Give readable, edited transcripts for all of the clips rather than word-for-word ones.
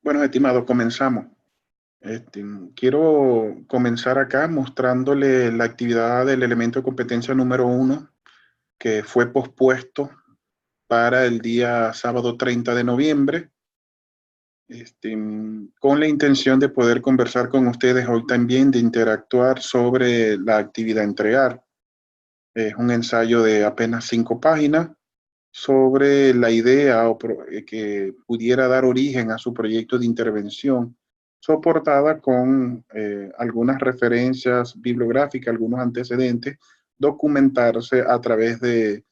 Bueno, estimado, comenzamos. Este, Quiero comenzar acá mostrándole la actividad del elemento de competencia número 1 que fue pospuesto para el día sábado 30 de noviembre, con la intención de poder conversar con ustedes hoy también, de interactuar sobre la actividad a entregar. Es un ensayo de apenas 5 páginas sobre la idea que pudiera dar origen a su proyecto de intervención, soportada con algunas referencias bibliográficas, algunos antecedentes, documentarse a través de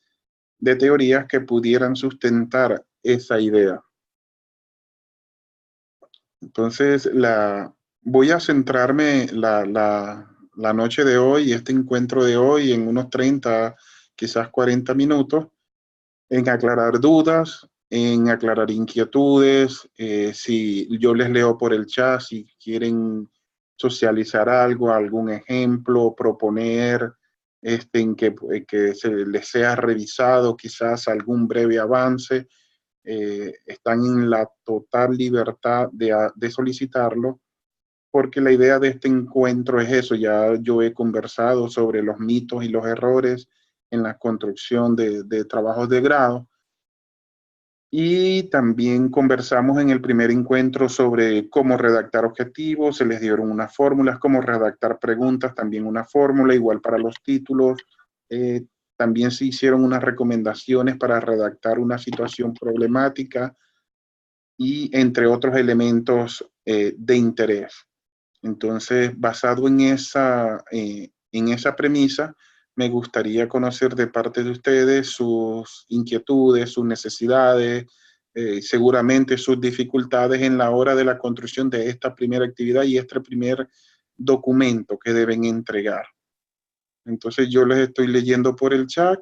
teorías que pudieran sustentar esa idea. Entonces, voy a centrarme la noche de hoy, este encuentro de hoy, en unos 30, quizás 40 minutos, en aclarar dudas, en aclarar inquietudes. Si yo les leo por el chat, si quieren socializar algo, algún ejemplo, proponer en que se les sea revisado quizás algún breve avance, están en la total libertad de solicitarlo, porque la idea de este encuentro es eso. Ya yo he conversado sobre los mitos y los errores en la construcción de trabajos de grado, y también conversamos en el primer encuentro sobre cómo redactar objetivos. Se les dieron unas fórmulas, cómo redactar preguntas, también una fórmula, igual para los títulos. Eh, También se hicieron unas recomendaciones para redactar una situación problemática y entre otros elementos de interés. Entonces, basado en esa premisa, me gustaría conocer de parte de ustedes sus inquietudes, sus necesidades, seguramente sus dificultades en la hora de la construcción de esta primera actividad y este primer documento que deben entregar. Entonces, yo les estoy leyendo por el chat.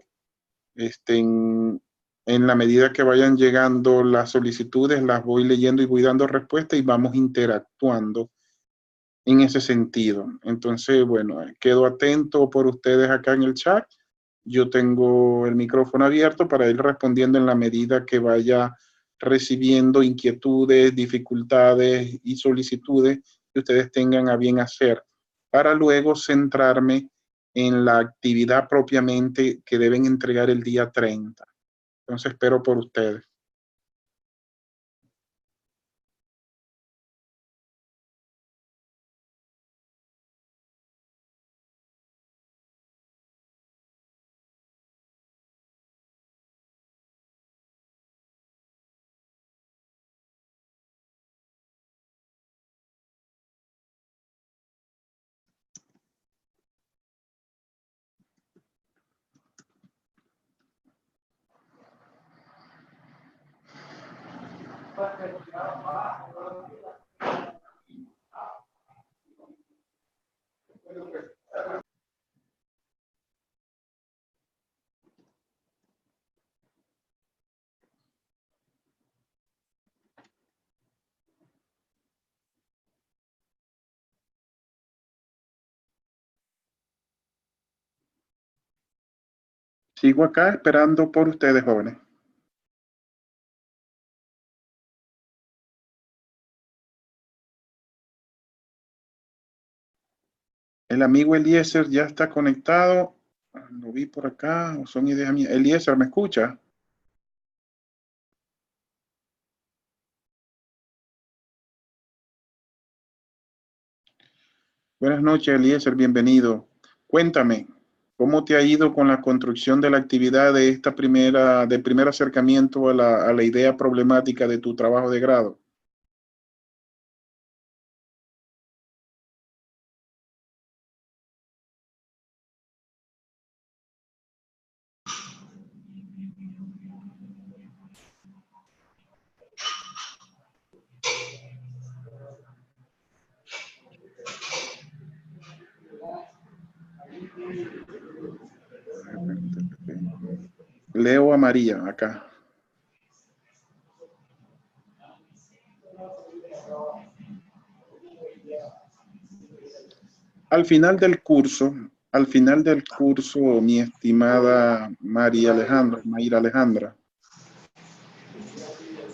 En la medida que vayan llegando las solicitudes, las voy leyendo y voy dando respuesta y vamos interactuando en ese sentido. Entonces, bueno, quedo atento por ustedes acá en el chat. Yo tengo el micrófono abierto para ir respondiendo en la medida que vaya recibiendo inquietudes, dificultades y solicitudes que ustedes tengan a bien hacer, para luego centrarme en la actividad propiamente que deben entregar el día 30. Entonces, espero por ustedes. Sigo acá esperando por ustedes, jóvenes. El amigo Eliezer ya está conectado. Lo vi por acá, o son ideas mías. Eliezer, ¿me escucha? Buenas noches, Eliezer, bienvenido. Cuéntame, ¿cómo te ha ido con la construcción de la actividad de de primer acercamiento a la idea problemática de tu trabajo de grado? Leo a María acá. Al final del curso, mi estimada Mayra Alejandra,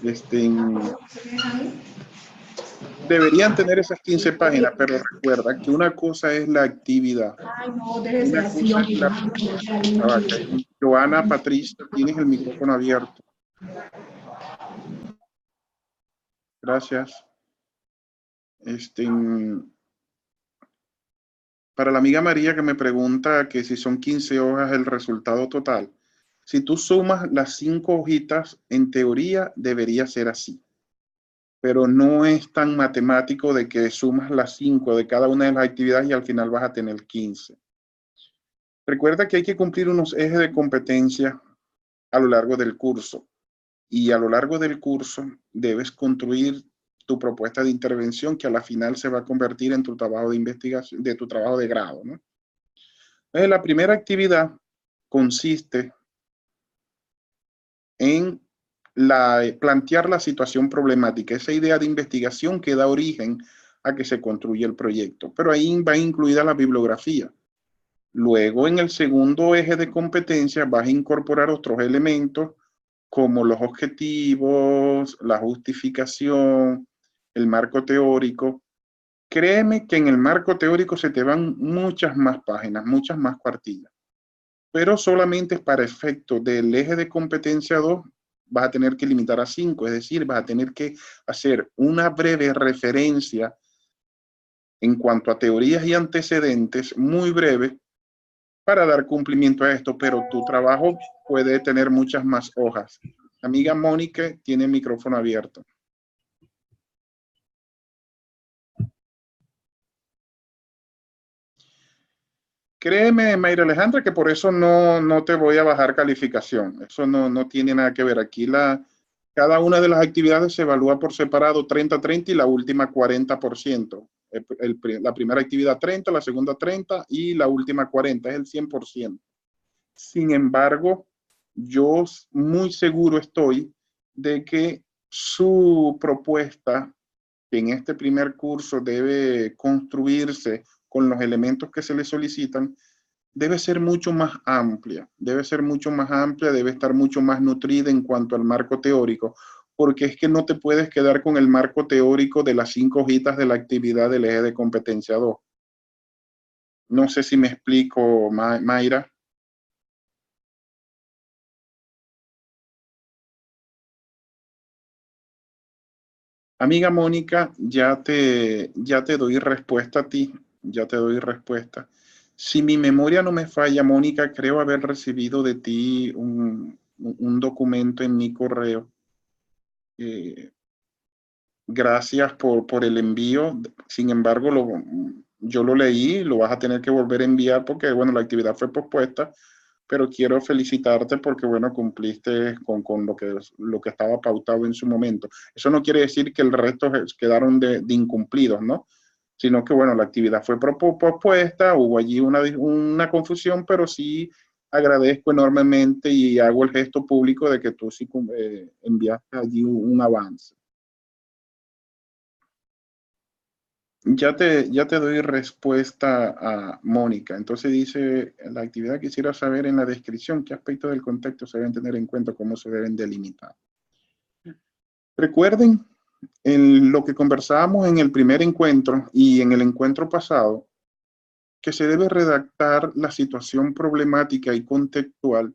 este, Deberían tener esas 15 páginas, pero recuerda que una cosa es la actividad. Ay, no, déjese Una así, cosa es hombre. la... Ya va, Joana, Patricia, tienes el micrófono abierto. Gracias. Para la amiga María que me pregunta que si son 15 hojas el resultado total. Si tú sumas las 5 hojitas, en teoría debería ser así. Pero no es tan matemático de que sumas las 5 de cada una de las actividades y al final vas a tener 15. Recuerda que hay que cumplir unos ejes de competencia a lo largo del curso. Y a lo largo del curso debes construir tu propuesta de intervención que a la final se va a convertir en tu trabajo de investigación, de tu trabajo de grado, ¿no? Entonces, la primera actividad consiste en plantear la situación problemática, esa idea de investigación que da origen a que se construya el proyecto. Pero ahí va incluida la bibliografía. Luego, en el segundo eje de competencia, vas a incorporar otros elementos como los objetivos, la justificación, el marco teórico. Créeme que en el marco teórico se te van muchas más páginas, muchas más cuartillas, pero solamente para efecto del eje de competencia 2 vas a tener que limitar a 5, es decir, vas a tener que hacer una breve referencia en cuanto a teorías y antecedentes, muy breve, para dar cumplimiento a esto, pero tu trabajo puede tener muchas más hojas. Amiga Mónica tiene el micrófono abierto. Créeme, Mayra Alejandra, que por eso no te voy a bajar calificación. Eso no tiene nada que ver. Aquí cada una de las actividades se evalúa por separado 30-30 y la última 40%. La primera actividad 30, la segunda 30 y la última 40, es el 100%. Sin embargo, yo muy seguro estoy de que su propuesta, que en este primer curso debe construirse con los elementos que se le solicitan, debe ser mucho más amplia, debe ser mucho más amplia, debe estar mucho más nutrida en cuanto al marco teórico, porque es que no te puedes quedar con el marco teórico de las 5 hojitas de la actividad del eje de competencia 2. No sé si me explico, Mayra. Amiga Mónica, ya te doy respuesta a ti, ya te doy respuesta. Si mi memoria no me falla, Mónica, creo haber recibido de ti un documento en mi correo. Gracias por el envío. Sin embargo, yo lo leí, lo vas a tener que volver a enviar porque, bueno, la actividad fue pospuesta, pero quiero felicitarte porque, bueno, cumpliste con lo que estaba pautado en su momento. Eso no quiere decir que el resto quedaron de incumplidos, ¿no? Sino que, bueno, la actividad fue pospuesta, hubo allí una confusión, pero sí agradezco enormemente y hago el gesto público de que tú sí enviaste allí un avance. Ya te doy respuesta a Mónica. Entonces dice, la actividad quisiera saber en la descripción qué aspectos del contexto se deben tener en cuenta, cómo se deben delimitar. Recuerden lo que conversábamos en el primer encuentro y en el encuentro pasado, que se debe redactar la situación problemática y contextual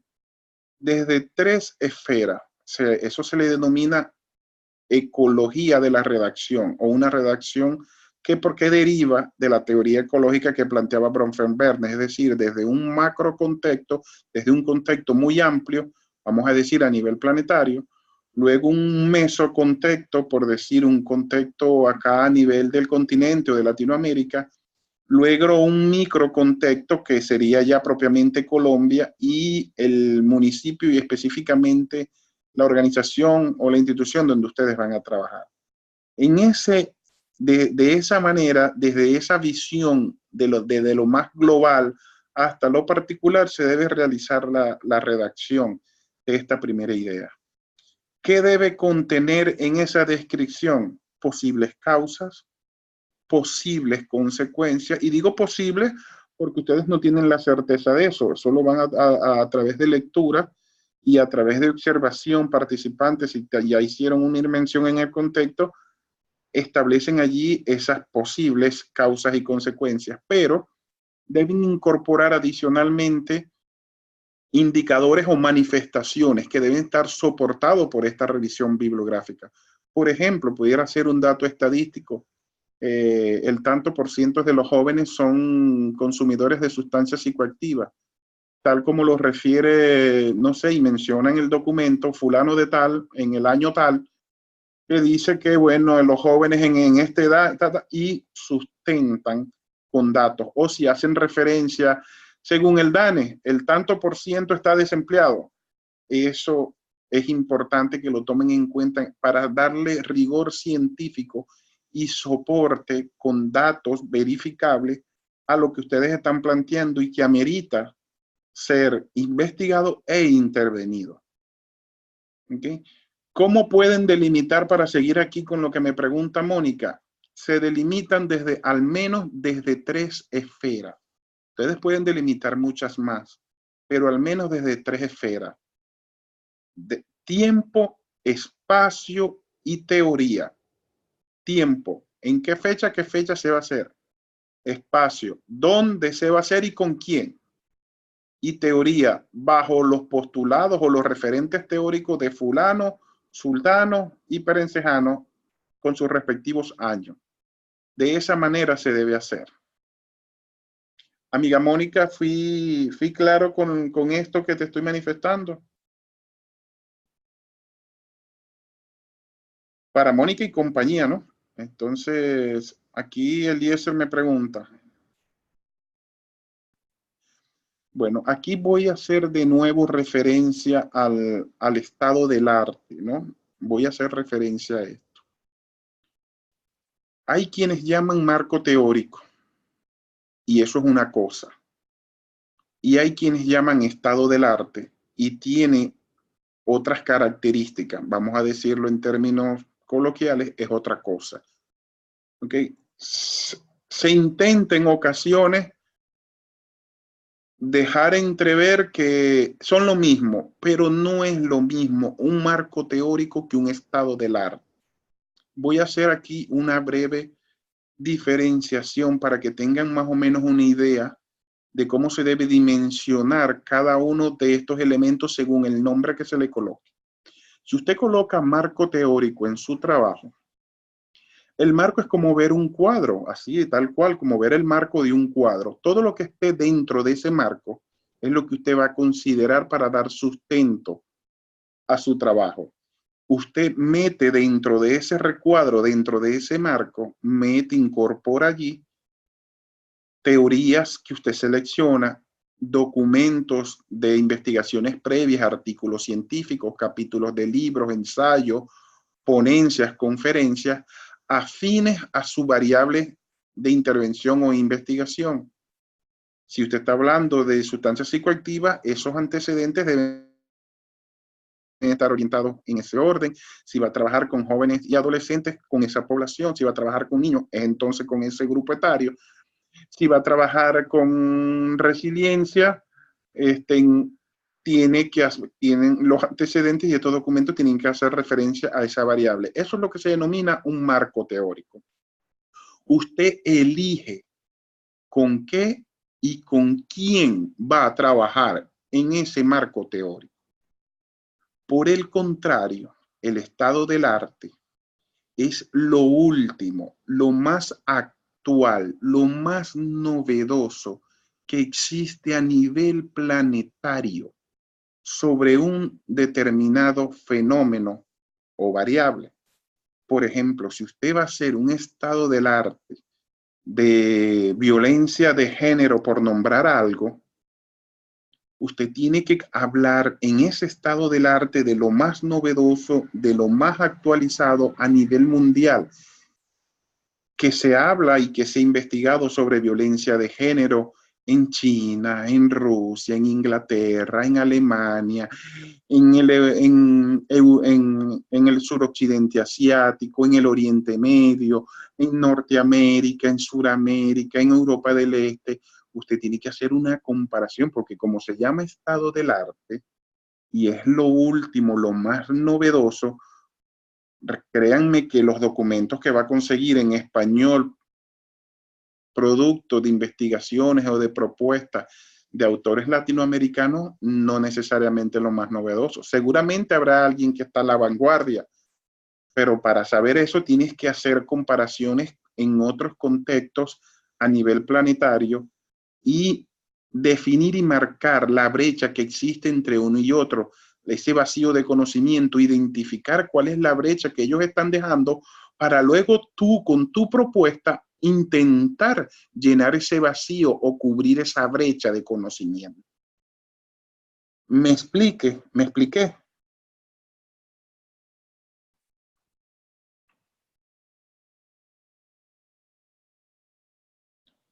desde 3 esferas. Eso se le denomina ecología de la redacción o una redacción que porque deriva de la teoría ecológica que planteaba Bronfenberne, es decir, desde un macro contexto, desde un contexto muy amplio, vamos a decir a nivel planetario, luego un mesocontexto, por decir un contexto acá a nivel del continente o de Latinoamérica, luego un microcontexto que sería ya propiamente Colombia y el municipio y específicamente la organización o la institución donde ustedes van a trabajar. De esa manera, desde esa visión desde lo más global hasta lo particular, se debe realizar la redacción de esta primera idea. ¿Qué debe contener en esa descripción? Posibles causas, posibles consecuencias, y digo posibles porque ustedes no tienen la certeza de eso, solo van a través de lectura y a través de observación participantes, si ya hicieron una inmersión en el contexto, establecen allí esas posibles causas y consecuencias, pero deben incorporar adicionalmente indicadores o manifestaciones que deben estar soportados por esta revisión bibliográfica. Por ejemplo, pudiera ser un dato estadístico. El tanto por ciento de los jóvenes son consumidores de sustancias psicoactivas, tal como lo refiere, no sé, y menciona en el documento fulano de tal, en el año tal, que dice que, bueno, los jóvenes en esta edad, y sustentan con datos, o si hacen referencia, según el DANE, el tanto por ciento está desempleado. Eso es importante que lo tomen en cuenta para darle rigor científico y soporte con datos verificables a lo que ustedes están planteando y que amerita ser investigado e intervenido. ¿Okay? ¿Cómo pueden delimitar, para seguir aquí con lo que me pregunta Mónica? Se delimitan desde, al menos desde 3 esferas. Ustedes pueden delimitar muchas más, pero al menos desde 3 esferas. De tiempo, espacio y teoría. Tiempo, ¿en qué fecha se va a hacer? Espacio, ¿dónde se va a hacer y con quién? Y teoría, bajo los postulados o los referentes teóricos de fulano, sultano y perencejano con sus respectivos años. De esa manera se debe hacer. Amiga Mónica, fui claro con esto que te estoy manifestando. Para Mónica y compañía, ¿no? Entonces, aquí Eliezer me pregunta. Bueno, aquí voy a hacer de nuevo referencia al estado del arte, ¿no? Voy a hacer referencia a esto. Hay quienes llaman marco teórico, y eso es una cosa. Y hay quienes llaman estado del arte, y tiene otras características. Vamos a decirlo en términos coloquiales, es otra cosa. ¿Ok? Se intenta en ocasiones dejar entrever que son lo mismo, pero no es lo mismo un marco teórico que un estado del arte. Voy a hacer aquí una breve diferenciación para que tengan más o menos una idea de cómo se debe dimensionar cada uno de estos elementos según el nombre que se le coloque. Si usted coloca marco teórico en su trabajo, el marco es como ver un cuadro, así tal cual, como ver el marco de un cuadro. Todo lo que esté dentro de ese marco es lo que usted va a considerar para dar sustento a su trabajo. Usted mete dentro de ese recuadro, dentro de ese marco, incorpora allí teorías que usted selecciona, documentos de investigaciones previas, artículos científicos, capítulos de libros, ensayos, ponencias, conferencias, afines a su variable de intervención o investigación. Si usted está hablando de sustancias psicoactivas, esos antecedentes deben estar orientados en ese orden. Si va a trabajar con jóvenes y adolescentes, con esa población. Si va a trabajar con niños, entonces con ese grupo etario. Si va a trabajar con resiliencia, tienen los antecedentes y estos documentos tienen que hacer referencia a esa variable. Eso es lo que se denomina un marco teórico. Usted elige con qué y con quién va a trabajar en ese marco teórico. Por el contrario, el estado del arte es lo último, lo más actual, lo más novedoso que existe a nivel planetario sobre un determinado fenómeno o variable. Por ejemplo, si usted va a hacer un estado del arte de violencia de género, por nombrar algo, usted tiene que hablar en ese estado del arte de lo más novedoso, de lo más actualizado a nivel mundial, que se habla y que se ha investigado sobre violencia de género en China, en Rusia, en Inglaterra, en Alemania, en el suroccidente asiático, en el Oriente Medio, en Norteamérica, en Suramérica, en Europa del Este. Usted tiene que hacer una comparación porque como se llama estado del arte y es lo último, lo más novedoso, Créanme que los documentos que va a conseguir en español, producto de investigaciones o de propuestas de autores latinoamericanos, no necesariamente lo más novedoso. Seguramente habrá alguien que está a la vanguardia, pero para saber eso tienes que hacer comparaciones en otros contextos a nivel planetario y definir y marcar la brecha que existe entre uno y otro, ese vacío de conocimiento, identificar cuál es la brecha que ellos están dejando para luego tú con tu propuesta intentar llenar ese vacío o cubrir esa brecha de conocimiento. ¿Me expliqué?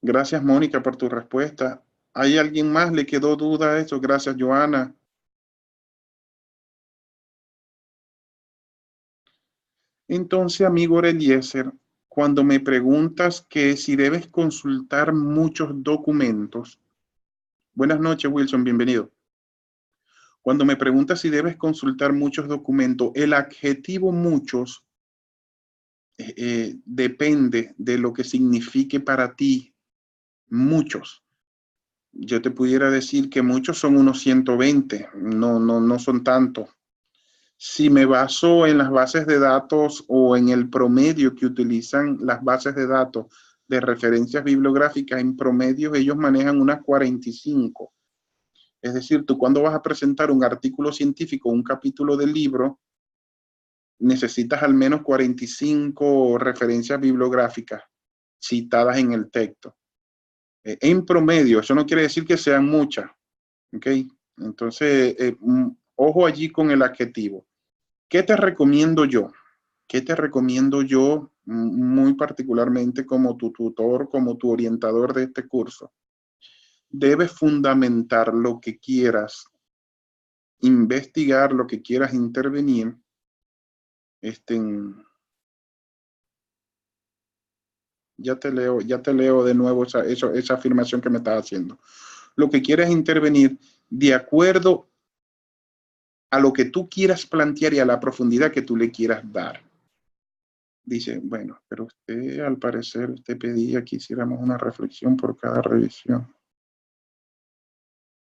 Gracias, Mónica, por tu respuesta. ¿Hay alguien más? ¿Le quedó duda a eso? Gracias, Joana. Entonces, amigo Eliezer, cuando me preguntas que si debes consultar muchos documentos, buenas noches, Wilson, bienvenido. Cuando me preguntas si debes consultar muchos documentos, el adjetivo muchos depende de lo que signifique para ti muchos. Yo te pudiera decir que muchos son unos 120, no son tantos. Si me baso en las bases de datos o en el promedio que utilizan las bases de datos de referencias bibliográficas, en promedio ellos manejan unas 45. Es decir, tú cuando vas a presentar un artículo científico, un capítulo del libro, necesitas al menos 45 referencias bibliográficas citadas en el texto. En promedio, eso no quiere decir que sean muchas, ¿ok? Entonces, ojo allí con el adjetivo. ¿Qué te recomiendo yo? ¿Qué te recomiendo yo muy particularmente como tu tutor, como tu orientador de este curso? Debes fundamentar lo que quieras investigar, lo que quieras intervenir. Ya te leo de nuevo esa afirmación que me estás haciendo. Lo que quieras intervenir de acuerdo a lo que tú quieras plantear y a la profundidad que tú le quieras dar. Dice, bueno, pero usted al parecer usted pedía que hiciéramos una reflexión por cada revisión.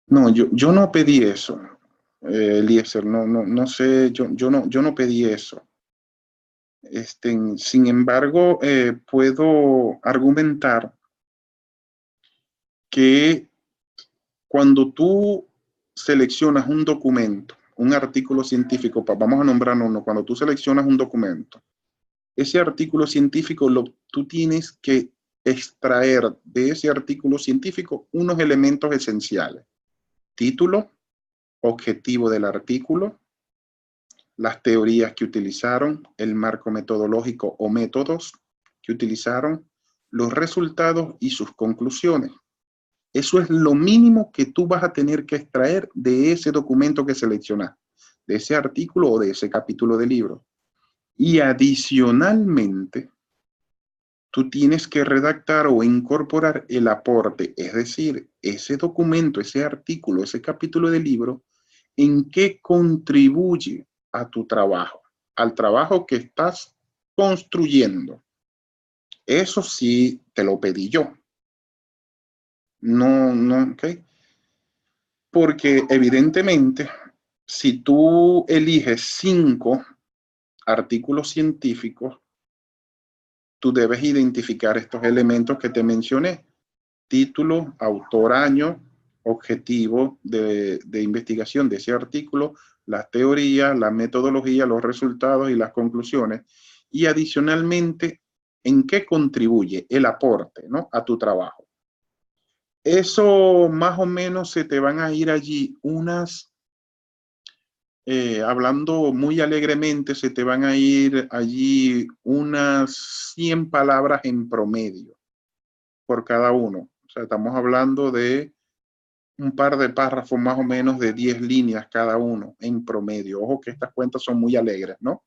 No, yo no pedí eso, Eliezer, no sé, yo no pedí eso. Sin embargo, puedo argumentar que cuando tú seleccionas un documento, un artículo científico, vamos a nombrar uno, cuando tú seleccionas un documento, ese artículo científico tú tienes que extraer de ese artículo científico unos elementos esenciales. Título, objetivo del artículo, las teorías que utilizaron, el marco metodológico o métodos que utilizaron, los resultados y sus conclusiones. Eso es lo mínimo que tú vas a tener que extraer de ese documento que seleccionas, de ese artículo o de ese capítulo de libro. Y adicionalmente, tú tienes que redactar o incorporar el aporte, es decir, ese documento, ese artículo, ese capítulo de libro, en qué contribuye a tu trabajo, al trabajo que estás construyendo. Eso sí te lo pedí yo. Ok. Porque evidentemente, si tú eliges 5 artículos científicos, tú debes identificar estos elementos que te mencioné. Título, autor, año, objetivo de investigación de ese artículo, las teorías, la metodología, los resultados y las conclusiones. Y adicionalmente, ¿en qué contribuye el aporte, ¿no?, a tu trabajo? Eso más o menos se te van a ir allí unas, hablando muy alegremente, se te van a ir allí unas 100 palabras en promedio por cada uno. O sea, estamos hablando de un par de párrafos más o menos de 10 líneas cada uno en promedio. Ojo que estas cuentas son muy alegres, ¿no?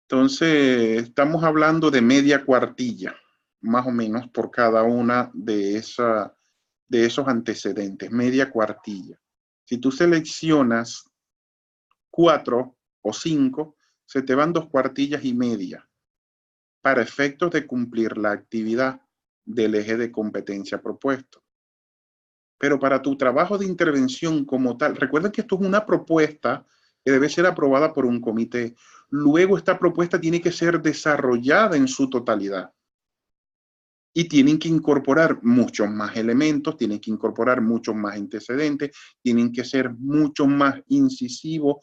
Entonces, estamos hablando de media cuartilla, más o menos por cada una de esos antecedentes, media cuartilla. Si tú seleccionas 4 o 5, se te van 2 cuartillas y media para efectos de cumplir la actividad del eje de competencia propuesto. Pero para tu trabajo de intervención como tal, recuerda que esto es una propuesta que debe ser aprobada por un comité. Luego esta propuesta tiene que ser desarrollada en su totalidad. Y tienen que incorporar muchos más elementos, tienen que incorporar muchos más antecedentes, tienen que ser mucho más incisivos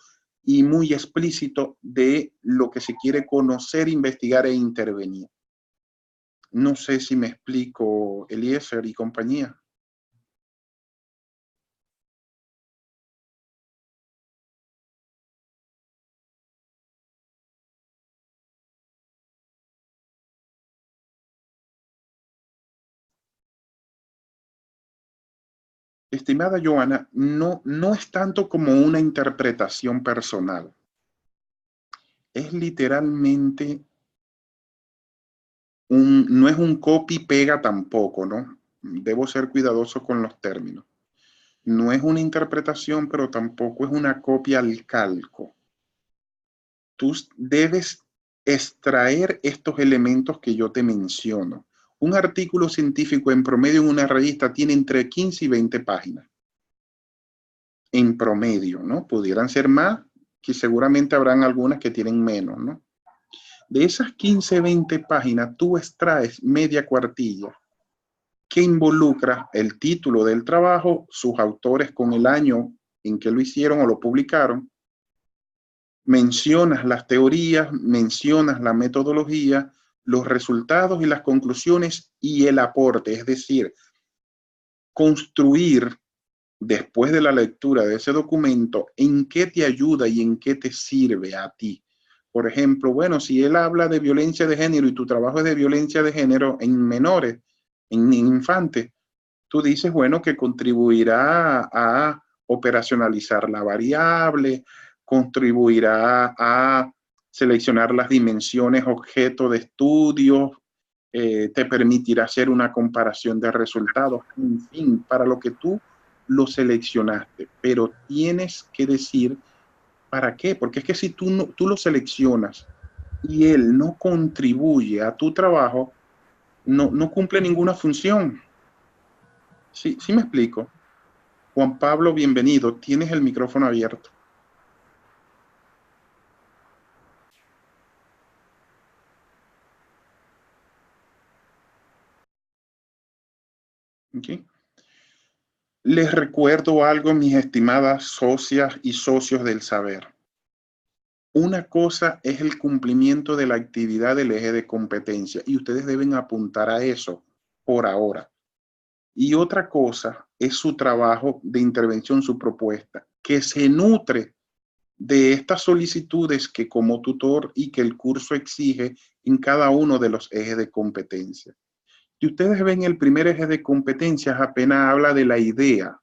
y muy explícitos de lo que se quiere conocer, investigar e intervenir. No sé si me explico, Eliezer y compañía. Estimada Joana, no es tanto como una interpretación personal. Es literalmente no es un copy-pega tampoco, ¿no? Debo ser cuidadoso con los términos. No es una interpretación, pero tampoco es una copia al calco. Tú debes extraer estos elementos que yo te menciono. Un artículo científico en promedio en una revista tiene entre 15 y 20 páginas. En promedio, ¿no? Pudieran ser más, que seguramente habrán algunas que tienen menos, ¿no? De esas 15, 20 páginas, tú extraes media cuartilla que involucra el título del trabajo, sus autores con el año en que lo hicieron o lo publicaron, mencionas las teorías, mencionas la metodología, los resultados y las conclusiones y el aporte, es decir, construir después de la lectura de ese documento en qué te ayuda y en qué te sirve a ti. Por ejemplo, bueno, si él habla de violencia de género y tu trabajo es de violencia de género en menores, en infantes, tú dices, bueno, que contribuirá a operacionalizar la variable, contribuirá a seleccionar las dimensiones objeto de estudio, te permitirá hacer una comparación de resultados, en fin, para lo que tú lo seleccionaste, pero tienes que decir para qué, porque es que si tú lo seleccionas y él no contribuye a tu trabajo, no cumple ninguna función. Sí me explico. Juan Pablo, bienvenido. Tienes el micrófono abierto. ¿Okay? Les recuerdo algo, mis estimadas socias y socios del saber. Una cosa es el cumplimiento de la actividad del eje de competencia y ustedes deben apuntar a eso por ahora. Y otra cosa es su trabajo de intervención, su propuesta, que se nutre de estas solicitudes que como tutor y que el curso exige en cada uno de los ejes de competencia. Si ustedes ven el primer eje de competencias, apenas habla de la idea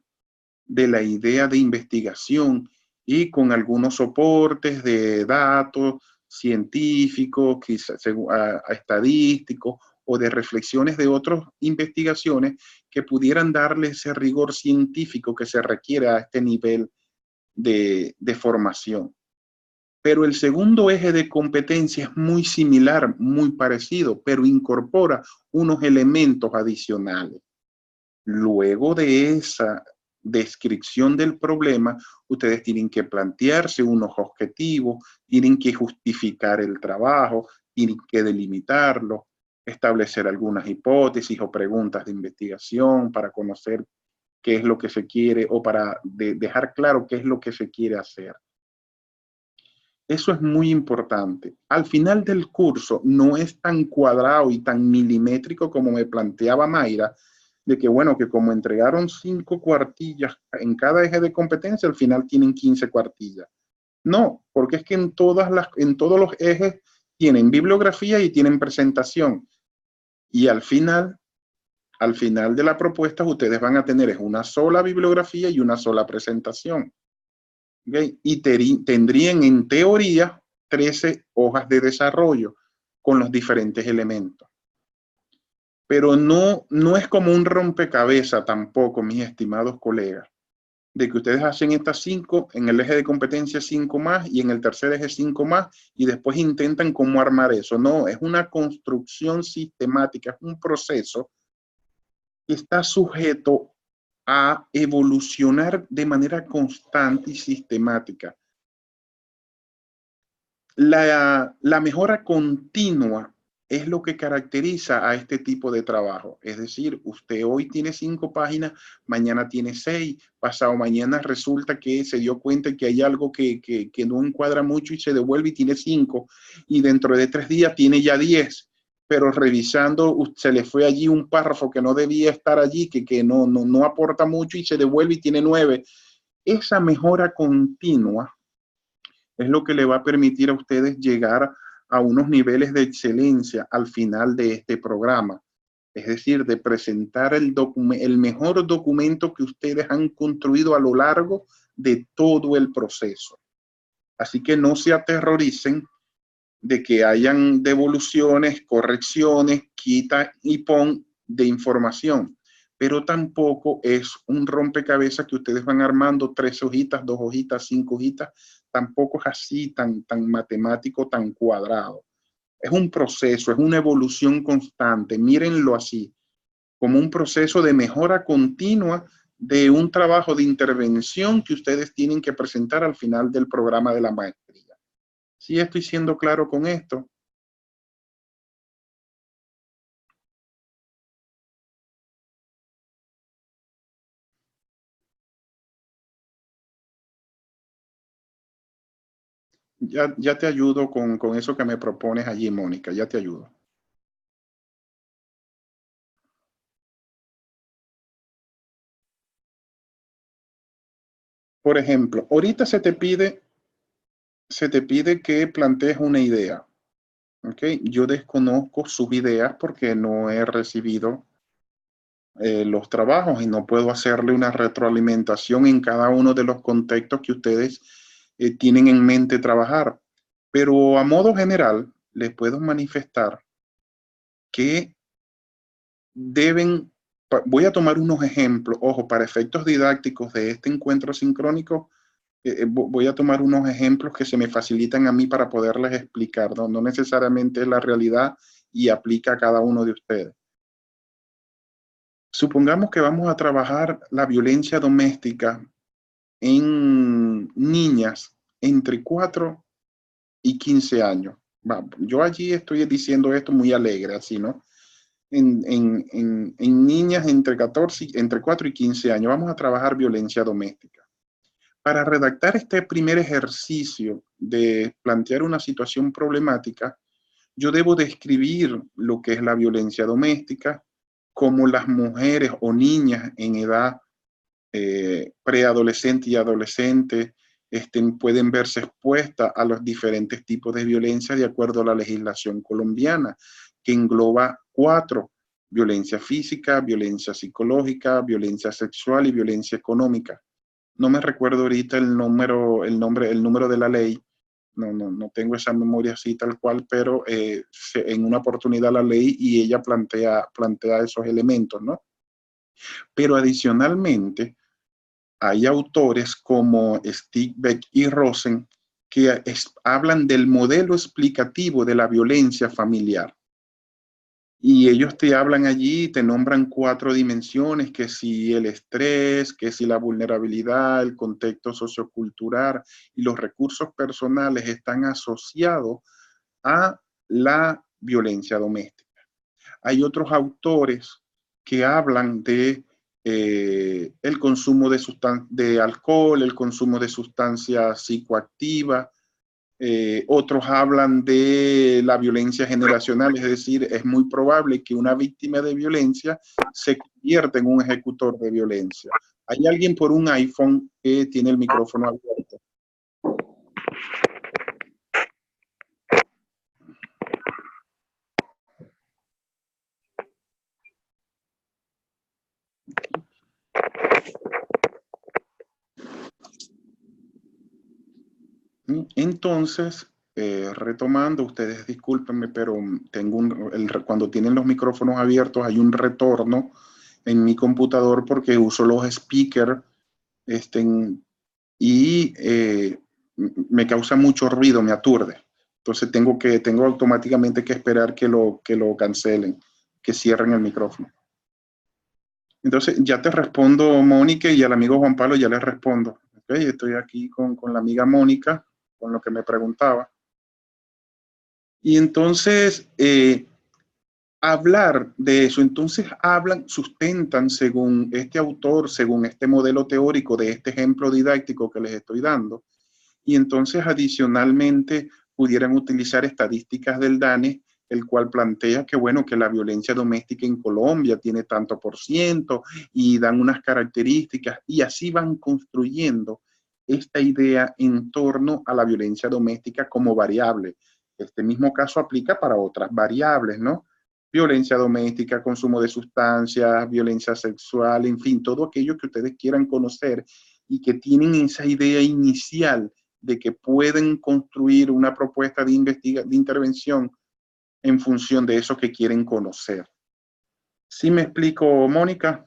de investigación y con algunos soportes de datos científicos, quizás estadísticos o de reflexiones de otras investigaciones que pudieran darle ese rigor científico que se requiere a este nivel de formación. Pero el segundo eje de competencia es muy similar, muy parecido, pero incorpora unos elementos adicionales. Luego de esa descripción del problema, ustedes tienen que plantearse unos objetivos, tienen que justificar el trabajo, tienen que delimitarlo, establecer algunas hipótesis o preguntas de investigación para conocer qué es lo que se quiere o para dejar claro qué es lo que se quiere hacer. Eso es muy importante. Al final del curso no es tan cuadrado y tan milimétrico como me planteaba Mayra, de que bueno, que como entregaron 5 cuartillas en cada eje de competencia, al final tienen 15 cuartillas. No, porque es que en todos los ejes tienen bibliografía y tienen presentación. Y al final de la propuesta, ustedes van a tener una sola bibliografía y una sola presentación. ¿Okay? Y tendrían en teoría 13 hojas de desarrollo con los diferentes elementos. Pero no es como un rompecabezas tampoco, mis estimados colegas. de que ustedes hacen estas 5, en el eje de competencia 5 más y en el tercer eje 5 más y después intentan cómo armar eso. No, es una construcción sistemática, es un proceso que está sujeto a evolucionar de manera constante y sistemática. La mejora continua es lo que caracteriza a este tipo de trabajo. Es decir, usted hoy tiene 5 páginas, mañana tiene 6, pasado mañana resulta que se dio cuenta que hay algo que no encuadra mucho y se devuelve y tiene 5, y dentro de 3 días tiene ya 10, pero revisando se le fue allí un párrafo que no debía estar allí, que no aporta mucho y se devuelve y tiene 9. Esa mejora continua es lo que le va a permitir a ustedes llegar a unos niveles de excelencia al final de este programa. Es decir, de presentar el mejor documento que ustedes han construido a lo largo de todo el proceso. Así que no se aterroricen de que hayan devoluciones, correcciones, quita y pon de información, pero tampoco es un rompecabezas que ustedes van armando 3 hojitas, 2 hojitas, 5 hojitas, tampoco es así tan matemático, tan cuadrado. Es un proceso, es una evolución constante, mírenlo así, como un proceso de mejora continua de un trabajo de intervención que ustedes tienen que presentar al final del programa de la maestría. ¿Sí estoy siendo claro con esto? Ya te ayudo con eso que me propones allí, Mónica, ya te ayudo. Por ejemplo, ahorita se te pide que plantees una idea. ¿Okay? Yo desconozco sus ideas porque no he recibido los trabajos y no puedo hacerle una retroalimentación en cada uno de los contextos que ustedes tienen en mente trabajar. Pero a modo general, les puedo manifestar que deben, voy a tomar unos ejemplos, ojo, para efectos didácticos de este encuentro sincrónico, voy a tomar unos ejemplos que se me facilitan a mí para poderles explicar, no necesariamente es la realidad y aplica a cada uno de ustedes. Supongamos que vamos a trabajar la violencia doméstica en niñas entre 4 y 15 años. Yo allí estoy diciendo esto muy alegre, así, ¿no? En niñas entre 4 y 15 años. Vamos a trabajar violencia doméstica. Para redactar este primer ejercicio de plantear una situación problemática, yo debo describir lo que es la violencia doméstica, cómo las mujeres o niñas en edad preadolescente y adolescente pueden verse expuestas a los diferentes tipos de violencia de acuerdo a la legislación colombiana, que engloba 4: violencia física, violencia psicológica, violencia sexual y violencia económica. No me recuerdo ahorita el número de la ley, no tengo esa memoria así tal cual, pero en una oportunidad la leí y ella plantea esos elementos, ¿no? Pero adicionalmente, hay autores como Stigbek y Rosen que hablan del modelo explicativo de la violencia familiar. Y ellos te hablan allí, te nombran 4 dimensiones, que si el estrés, que si la vulnerabilidad, el contexto sociocultural y los recursos personales están asociados a la violencia doméstica. Hay otros autores que hablan de el consumo de alcohol, el consumo de sustancias psicoactivas. Otros hablan de la violencia generacional, es decir, es muy probable que una víctima de violencia se convierta en un ejecutor de violencia. Hay alguien por un iPhone que tiene el micrófono abierto. Entonces, retomando, ustedes discúlpenme, pero tengo cuando tienen los micrófonos abiertos hay un retorno en mi computador porque uso los speakers Este, y me causa mucho ruido, me aturde. Entonces tengo automáticamente que esperar que lo cancelen, que cierren el micrófono. Entonces ya te respondo, Mónica, y al amigo Juan Pablo ya les respondo. Okay, estoy aquí con la amiga Mónica, con lo que me preguntaba. Y entonces, hablar de eso, entonces sustentan según este autor, según este modelo teórico de este ejemplo didáctico que les estoy dando, y entonces adicionalmente pudieran utilizar estadísticas del DANE, el cual plantea que, bueno, que la violencia doméstica en Colombia tiene tanto por ciento y dan unas características y así van construyendo esta idea en torno a la violencia doméstica como variable. Este mismo caso aplica para otras variables, ¿no? Violencia doméstica, consumo de sustancias, violencia sexual, en fin, todo aquello que ustedes quieran conocer y que tienen esa idea inicial de que pueden construir una propuesta de intervención en función de eso que quieren conocer. ¿Sí me explico, Mónica?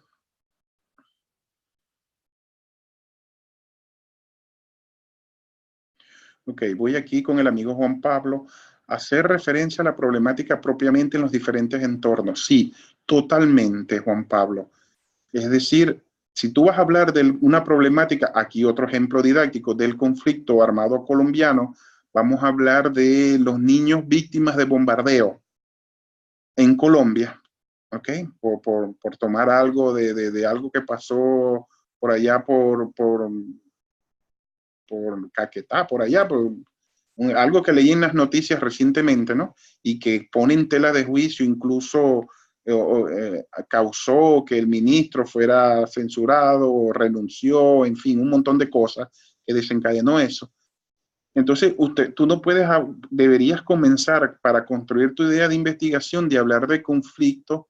Ok, voy aquí con el amigo Juan Pablo a hacer referencia a la problemática propiamente en los diferentes entornos. Sí, totalmente, Juan Pablo. Es decir, si tú vas a hablar de una problemática, aquí otro ejemplo didáctico del conflicto armado colombiano, vamos a hablar de los niños víctimas de bombardeo en Colombia, ¿ok? Por tomar algo de algo que pasó por allá por Caquetá, por allá, algo que leí en las noticias recientemente, ¿no? Y que pone en tela de juicio, incluso causó que el ministro fuera censurado o renunció, en fin, un montón de cosas que desencadenó eso. Entonces, tú no puedes, deberías comenzar para construir tu idea de investigación de hablar de conflictos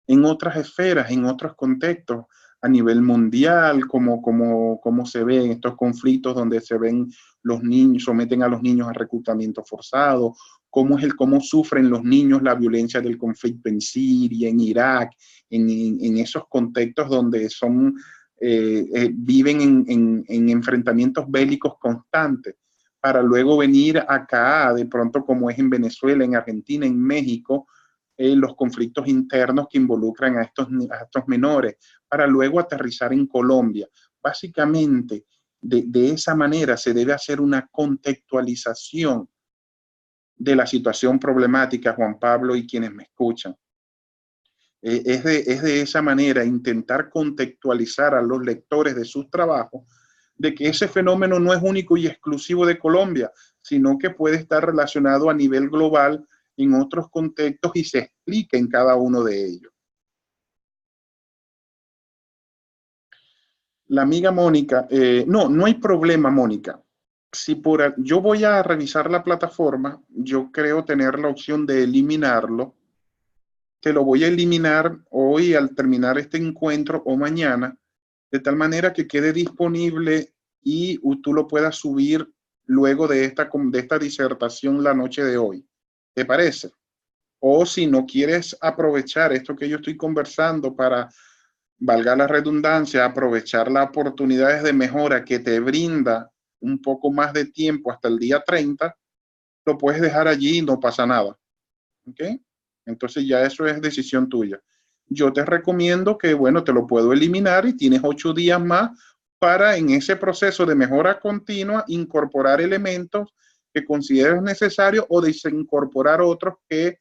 en otras esferas, en otros contextos, a nivel mundial, como se ven estos conflictos donde se ven los niños, someten a los niños a reclutamiento forzado, cómo sufren los niños la violencia del conflicto en Siria, en Irak, en esos contextos donde viven en enfrentamientos bélicos constantes, para luego venir acá, de pronto como es en Venezuela, en Argentina, en México, los conflictos internos que involucran a estos menores, para luego aterrizar en Colombia. Básicamente, de esa manera se debe hacer una contextualización de la situación problemática, Juan Pablo y quienes me escuchan. Es de esa manera intentar contextualizar a los lectores de sus trabajos de que ese fenómeno no es único y exclusivo de Colombia, sino que puede estar relacionado a nivel global en otros contextos y se explica en cada uno de ellos. La amiga Mónica, no hay problema, Mónica. Si yo voy a revisar la plataforma, yo creo tener la opción de eliminarlo. Te lo voy a eliminar hoy al terminar este encuentro o mañana, de tal manera que quede disponible y tú lo puedas subir luego de esta disertación la noche de hoy. ¿Te parece? O si no quieres aprovechar esto que yo estoy conversando para, valga la redundancia, aprovechar las oportunidades de mejora que te brinda un poco más de tiempo hasta el día 30, lo puedes dejar allí y no pasa nada. ¿Ok? Entonces ya eso es decisión tuya. Yo te recomiendo que, bueno, te lo puedo eliminar y tienes 8 días más para en ese proceso de mejora continua incorporar elementos que consideres necesarios o desincorporar otros que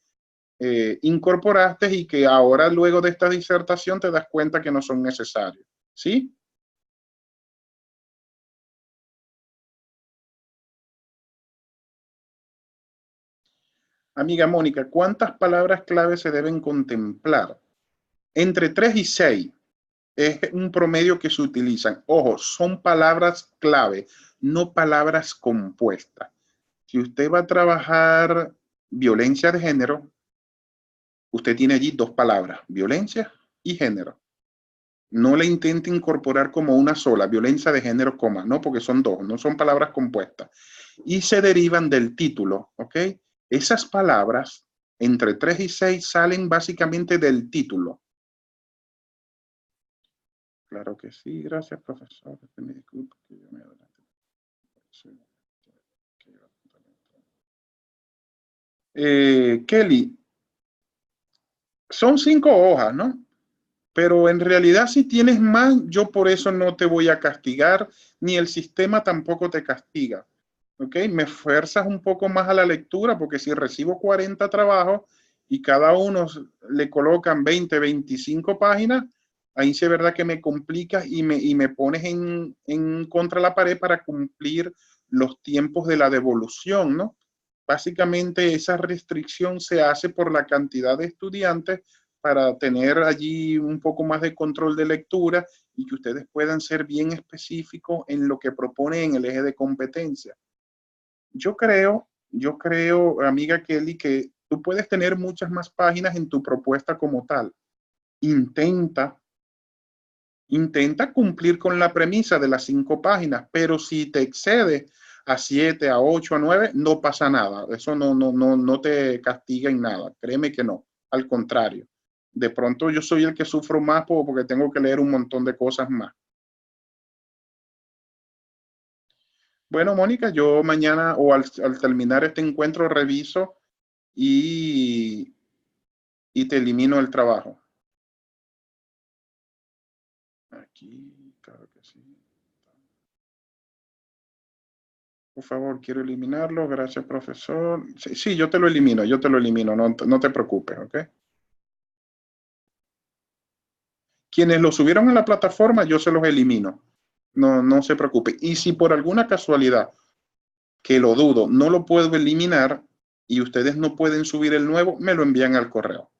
incorporaste y que ahora luego de esta disertación te das cuenta que no son necesarios. ¿Sí? Amiga Mónica, ¿cuántas palabras clave se deben contemplar? Entre 3 y 6 es un promedio que se utilizan. Ojo, son palabras clave, no palabras compuestas. Si usted va a trabajar violencia de género, usted tiene allí 2 palabras, violencia y género. No le intente incorporar como una sola, violencia de género, coma, no, porque son 2, no son palabras compuestas. Y se derivan del título, ¿ok? Esas palabras, entre 3 y 6, salen básicamente del título. Claro que sí, gracias, profesor. Me disculpo que yo me adelante. Kelly, son 5 hojas, ¿no? Pero en realidad si tienes más, yo por eso no te voy a castigar, ni el sistema tampoco te castiga. ¿Ok? Me fuerzas un poco más a la lectura, porque si recibo 40 trabajos y cada uno le colocan 20, 25 páginas, ahí sí es verdad que me complicas y me pones en contra la pared para cumplir los tiempos de la devolución, ¿no? Básicamente esa restricción se hace por la cantidad de estudiantes para tener allí un poco más de control de lectura y que ustedes puedan ser bien específicos en lo que proponen en el eje de competencia. Yo creo, amiga Kelly, que tú puedes tener muchas más páginas en tu propuesta como tal. Intenta, intenta cumplir con la premisa de las 5 páginas, pero si te excedes a 7, a 8, a 9, no pasa nada. Eso no te castiga en nada. Créeme que no. Al contrario. De pronto yo soy el que sufro más porque tengo que leer un montón de cosas más. Bueno, Mónica, yo mañana o al terminar este encuentro reviso y, y te elimino el trabajo. Aquí, claro que sí. Por favor, quiero eliminarlo. Gracias, profesor. Sí, sí, yo te lo elimino, no te preocupes, ¿ok? Quienes lo subieron a la plataforma, yo se los elimino. No se preocupe. Y si por alguna casualidad, que lo dudo, no lo puedo eliminar y ustedes no pueden subir el nuevo, me lo envían al correo.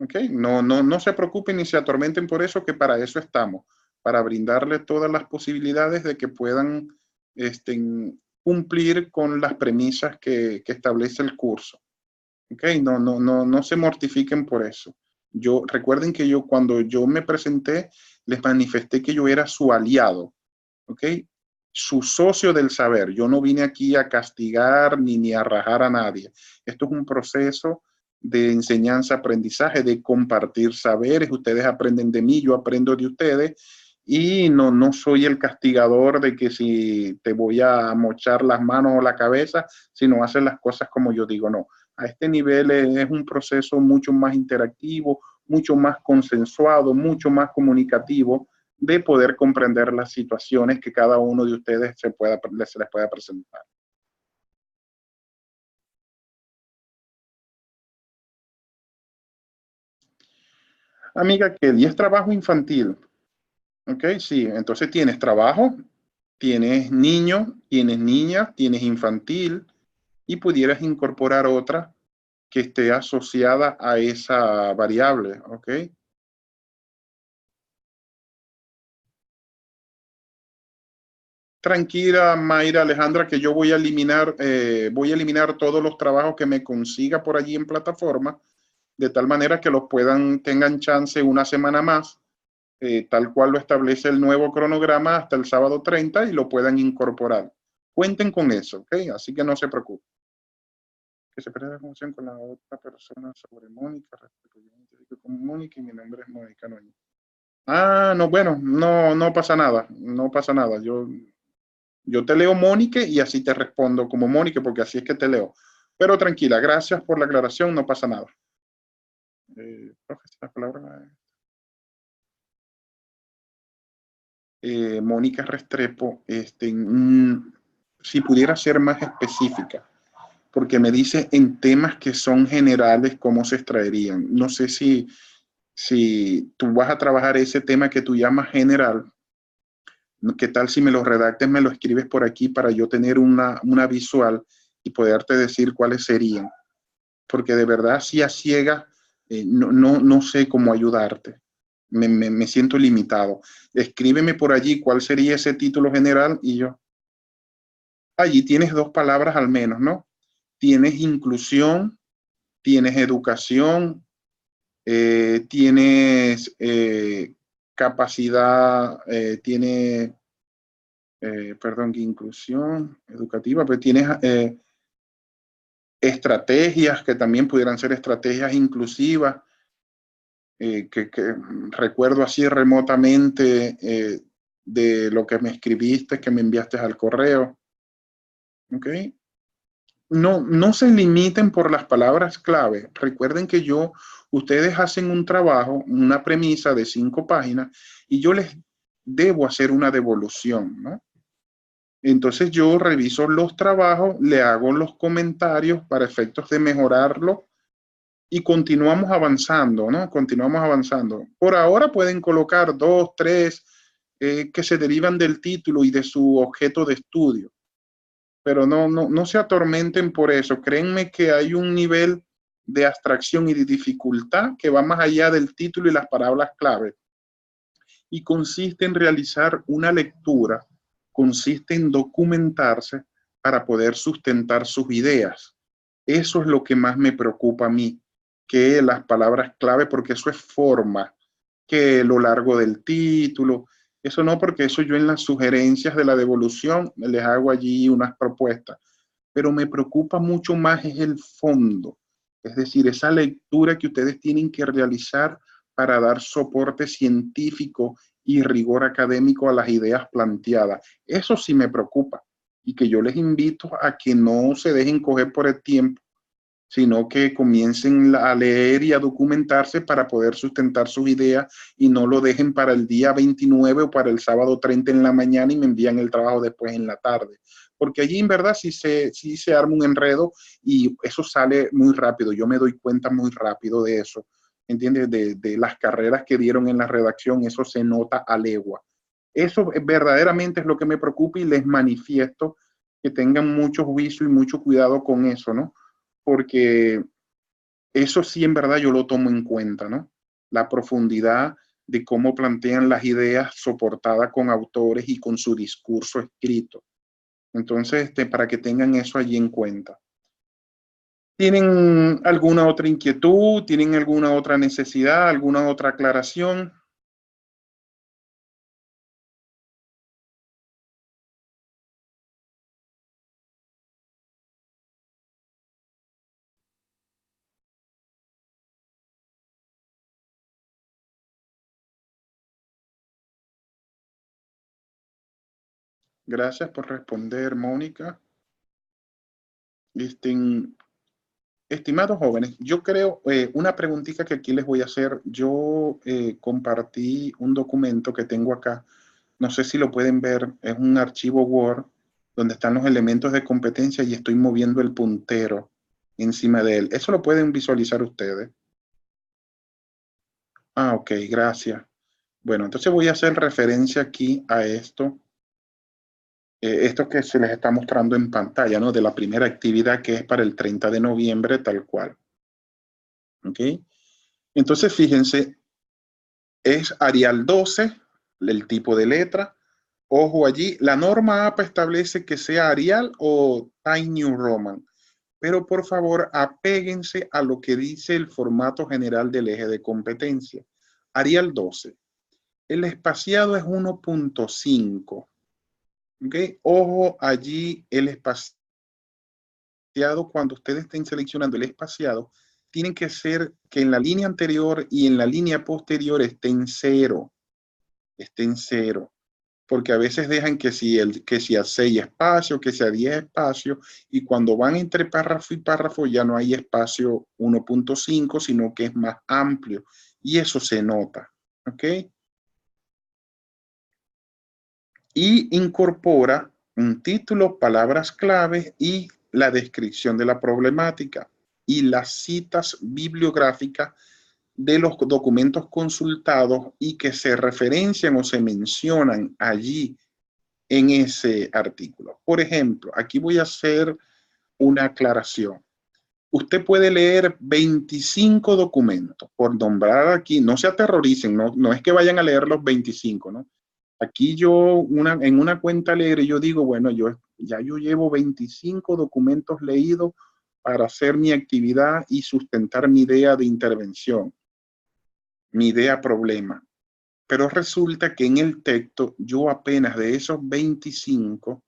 ¿Ok? No se preocupen ni se atormenten por eso, que para eso estamos, para brindarles todas las posibilidades de que puedan cumplir con las premisas que establece el curso. ¿Ok? No se mortifiquen por eso. Recuerden que cuando yo me presenté, les manifesté que yo era su aliado, ¿ok? Su socio del saber. Yo no vine aquí a castigar ni a rajar a nadie. Esto es un proceso de enseñanza-aprendizaje, de compartir saberes. Ustedes aprenden de mí, yo aprendo de ustedes. Y no soy el castigador de que si te voy a mochar las manos o la cabeza, si no haces las cosas como yo digo, no. A este nivel es un proceso mucho más interactivo, mucho más consensuado, mucho más comunicativo, de poder comprender las situaciones que cada uno de ustedes se les pueda presentar. Amiga, que es trabajo infantil. ¿Ok? Sí, entonces tienes trabajo, tienes niño, tienes niña, tienes infantil y pudieras incorporar otra que esté asociada a esa variable. ¿Ok? Tranquila, Mayra Alejandra, que yo voy a eliminar todos los trabajos que me consiga por allí en plataforma, de tal manera que los tengan chance una semana más, tal cual lo establece el nuevo cronograma hasta el sábado 30 y lo puedan incorporar. Cuenten con eso, ¿ok? Así que no se preocupen. Que se pierda la comunicación con la otra persona sobre Mónica, respecto como Mónica y mi nombre es Mónica Núñez. Ah, no, bueno, no pasa nada, no pasa nada. Yo te leo Mónica y así te respondo como Mónica, porque así es que te leo. Pero tranquila, gracias por la aclaración, no pasa nada. La palabra, Mónica Restrepo, si pudiera ser más específica, porque me dice en temas que son generales cómo se extraerían. No sé si tú vas a trabajar ese tema que tú llamas general. ¿Qué tal si me lo redactes, me lo escribes por aquí para yo tener una visual y poderte decir cuáles serían? Porque de verdad, si a ciega, no sé cómo ayudarte. Me siento limitado. Escríbeme por allí cuál sería ese título general y yo. Allí tienes 2 palabras al menos, ¿no? Tienes inclusión, tienes educación, tienes capacidad, perdón, inclusión educativa, pero tienes estrategias que también pudieran ser estrategias inclusivas. que recuerdo así remotamente de lo que me escribiste, que me enviaste al correo. ¿Ok? No se limiten por las palabras clave. Recuerden que ustedes hacen un trabajo, una premisa de 5 páginas y yo les debo hacer una devolución, ¿no? Entonces yo reviso los trabajos, le hago los comentarios para efectos de mejorarlo y continuamos avanzando, ¿no? Continuamos avanzando. Por ahora pueden colocar 2, 3 que se derivan del título y de su objeto de estudio, pero no se atormenten por eso. Créanme que hay un nivel de abstracción y de dificultad que va más allá del título y las palabras clave y consiste en realizar una lectura, consiste en documentarse para poder sustentar sus ideas. Eso es lo que más me preocupa a mí, que las palabras clave, porque eso es forma, que lo largo del título, eso no, porque eso yo en las sugerencias de la devolución les hago allí unas propuestas, pero me preocupa mucho más es el fondo, es decir, esa lectura que ustedes tienen que realizar para dar soporte científico y rigor académico a las ideas planteadas. Eso sí me preocupa y que yo les invito a que no se dejen coger por el tiempo, sino que comiencen a leer y a documentarse para poder sustentar sus ideas y no lo dejen para el día 29 o para el sábado 30 en la mañana y me envían el trabajo después en la tarde. Porque allí en verdad sí se arma un enredo y eso sale muy rápido. Yo me doy cuenta muy rápido de eso. ¿Entiendes? De las carreras que dieron en la redacción, eso se nota a legua. Eso verdaderamente es lo que me preocupa y les manifiesto que tengan mucho juicio y mucho cuidado con eso, ¿no? Porque eso sí en verdad yo lo tomo en cuenta, ¿no? La profundidad de cómo plantean las ideas soportada con autores y con su discurso escrito. Entonces, para que tengan eso allí en cuenta. ¿Tienen alguna otra inquietud? ¿Tienen alguna otra necesidad? ¿Alguna otra aclaración? Gracias por responder, Mónica. Este, estimados jóvenes, yo creo, una preguntita que aquí les voy a hacer. Yo compartí un documento que tengo acá. No sé si lo pueden ver, es un archivo Word donde están los elementos de competencia y estoy moviendo el puntero encima de él. Eso lo pueden visualizar ustedes. Ah, ok, gracias. Bueno, entonces voy a hacer referencia aquí a esto que se les está mostrando en pantalla, ¿no? De la primera actividad que es para el 30 de noviembre, tal cual. ¿Ok? Entonces, fíjense, es Arial 12, el tipo de letra. Ojo allí, la norma APA establece que sea Arial o Times New Roman, pero por favor apéguense a lo que dice el formato general del eje de competencia. Arial 12. El espaciado es 1.5. ¿Okay? Ojo allí, el espaciado, cuando ustedes estén seleccionando el espaciado, tienen que ser que en la línea anterior y en la línea posterior estén cero. Estén cero. Porque a veces dejan que si a 6 espacios, que si a 10 espacios, y cuando van entre párrafo y párrafo ya no hay espacio 1.5, sino que es más amplio, y eso se nota, ¿ok? Y incorpora un título, palabras clave y la descripción de la problemática y las citas bibliográficas de los documentos consultados y que se referencian o se mencionan allí en ese artículo. Por ejemplo, aquí voy a hacer una aclaración. Usted puede leer 25 documentos, por nombrar aquí, no se aterroricen, no es que vayan a leer los 25, ¿no? Aquí en una cuenta alegre, yo digo, bueno, yo llevo 25 documentos leídos para hacer mi actividad y sustentar mi idea de intervención, mi idea problema. Pero resulta que en el texto, yo apenas de esos 25,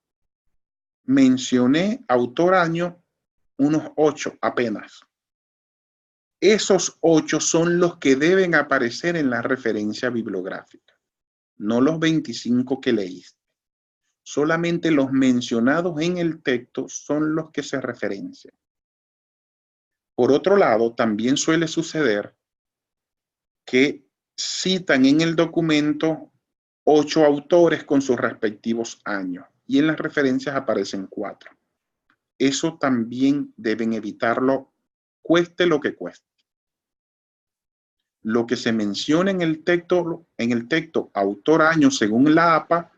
mencioné autor año unos 8 apenas. Esos 8 son los que deben aparecer en la referencia bibliográfica, no los 25 que leíste. Solamente los mencionados en el texto son los que se referencian. Por otro lado, también suele suceder que citan en el documento 8 autores con sus respectivos años y en las referencias aparecen 4. Eso también deben evitarlo, cueste lo que cueste. Lo que se menciona en el texto autor año según la APA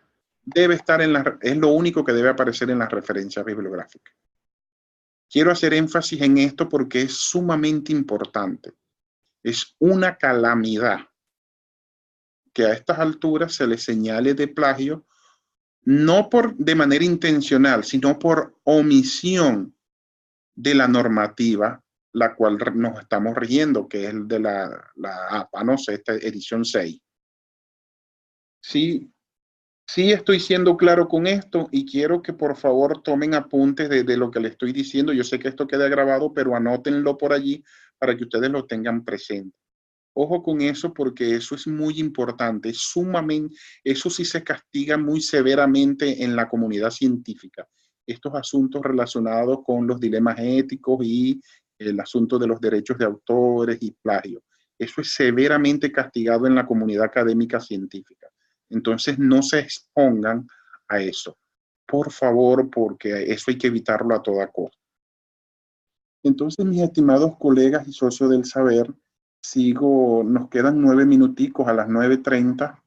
debe estar es lo único que debe aparecer en las referencias bibliográficas. Quiero hacer énfasis en esto porque es sumamente importante. Es una calamidad que a estas alturas se le señale de plagio, no de manera intencional, sino por omisión de la normativa, la cual nos estamos rigiendo, que es el de la APA, no sé, esta edición 6. Sí, sí estoy siendo claro con esto y quiero que por favor tomen apuntes de lo que le estoy diciendo. Yo sé que esto queda grabado, pero anótenlo por allí para que ustedes lo tengan presente. Ojo con eso porque eso es muy importante, sumamente, eso sí se castiga muy severamente en la comunidad científica. Estos asuntos relacionados con los dilemas éticos y el asunto de los derechos de autores y plagio. Eso es severamente castigado en la comunidad académica científica. Entonces no se expongan a eso, por favor, porque eso hay que evitarlo a toda costa. Entonces, mis estimados colegas y socios del saber, nos quedan 9 minuticos a las 9:30.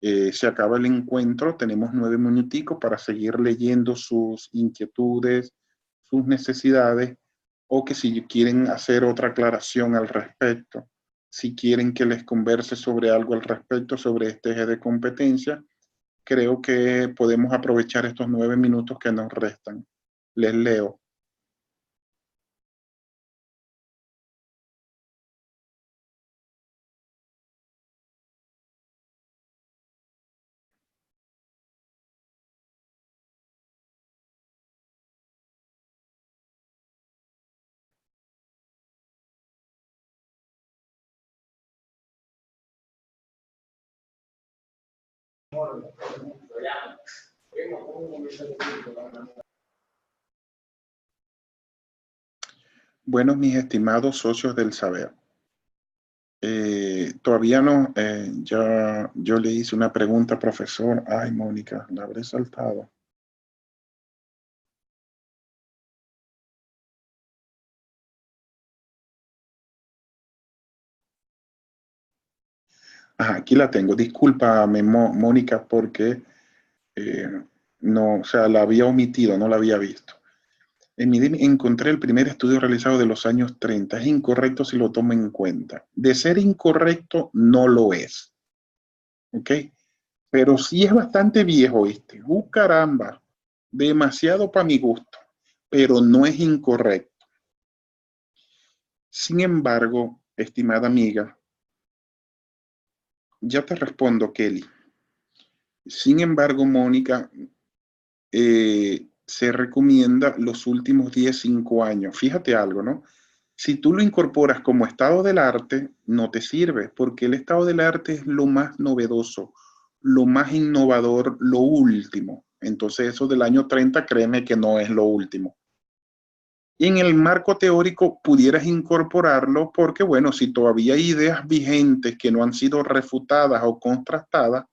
Se acaba el encuentro, tenemos 9 minuticos para seguir leyendo sus inquietudes, sus necesidades, o que si quieren hacer otra aclaración al respecto, si quieren que les converse sobre algo al respecto, sobre este eje de competencia, creo que podemos aprovechar estos 9 minutos que nos restan. Les leo. Bueno, mis estimados socios del saber, todavía no, ya yo le hice una pregunta, profesor. Ay, Mónica, la habré saltado. Ajá, aquí la tengo. Discúlpame, Mónica, porque no, o sea, la había omitido, no la había visto. En mi DIM encontré el primer estudio realizado de los años 30. Es incorrecto si lo tomo en cuenta. De ser incorrecto, no lo es. ¿Ok? Pero sí es bastante viejo este. Caramba! Demasiado para mi gusto, pero no es incorrecto. Sin embargo, estimada amiga, ya te respondo, Kelly. Sin embargo, Mónica, se recomienda los últimos 10, 5 años. Fíjate algo, ¿no? Si tú lo incorporas como estado del arte, no te sirve, porque el estado del arte es lo más novedoso, lo más innovador, lo último. Entonces eso del año 30, créeme que no es lo último. Y en el marco teórico pudieras incorporarlo porque, bueno, si todavía hay ideas vigentes que no han sido refutadas o contrastadas,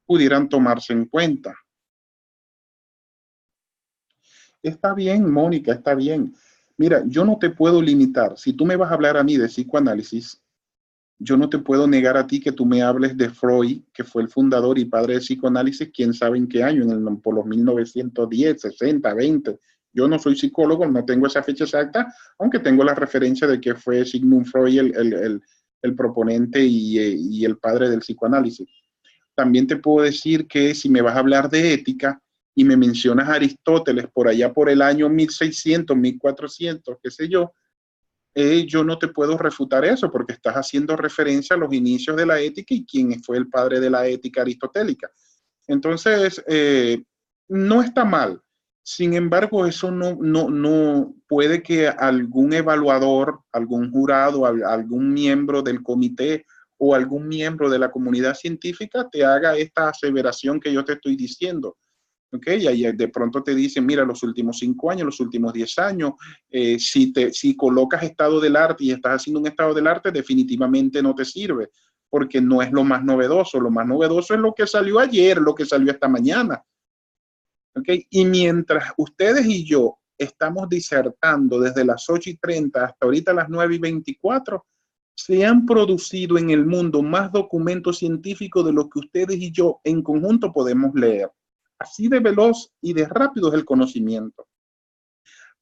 pudieran tomarse en cuenta. Está bien, Mónica, está bien. Mira, yo no te puedo limitar. Si tú me vas a hablar a mí de psicoanálisis, yo no te puedo negar a ti que tú me hables de Freud, que fue el fundador y padre del psicoanálisis, quién sabe en qué año, por los 1910, 60, 20. Yo no soy psicólogo, no tengo esa fecha exacta, aunque tengo la referencia de que fue Sigmund Freud el proponente y el padre del psicoanálisis. También te puedo decir que si me vas a hablar de ética y me mencionas a Aristóteles por allá por el año 1600, 1400, qué sé yo no te puedo refutar eso porque estás haciendo referencia a los inicios de la ética y quién fue el padre de la ética aristotélica. Entonces, no está mal. Sin embargo, eso no puede que algún evaluador, algún jurado, algún miembro del comité o algún miembro de la comunidad científica te haga esta aseveración que yo te estoy diciendo. ¿Ok? Y ahí de pronto te dicen, mira, los últimos 5 años, los últimos 10 años, si colocas estado del arte y estás haciendo un estado del arte, definitivamente no te sirve, porque no es lo más novedoso. Lo más novedoso es lo que salió ayer, lo que salió esta mañana. ¿Ok? Y mientras ustedes y yo estamos disertando desde las 8:30 hasta ahorita las 9:24, se han producido en el mundo más documentos científicos de los que ustedes y yo en conjunto podemos leer. Así de veloz y de rápido es el conocimiento.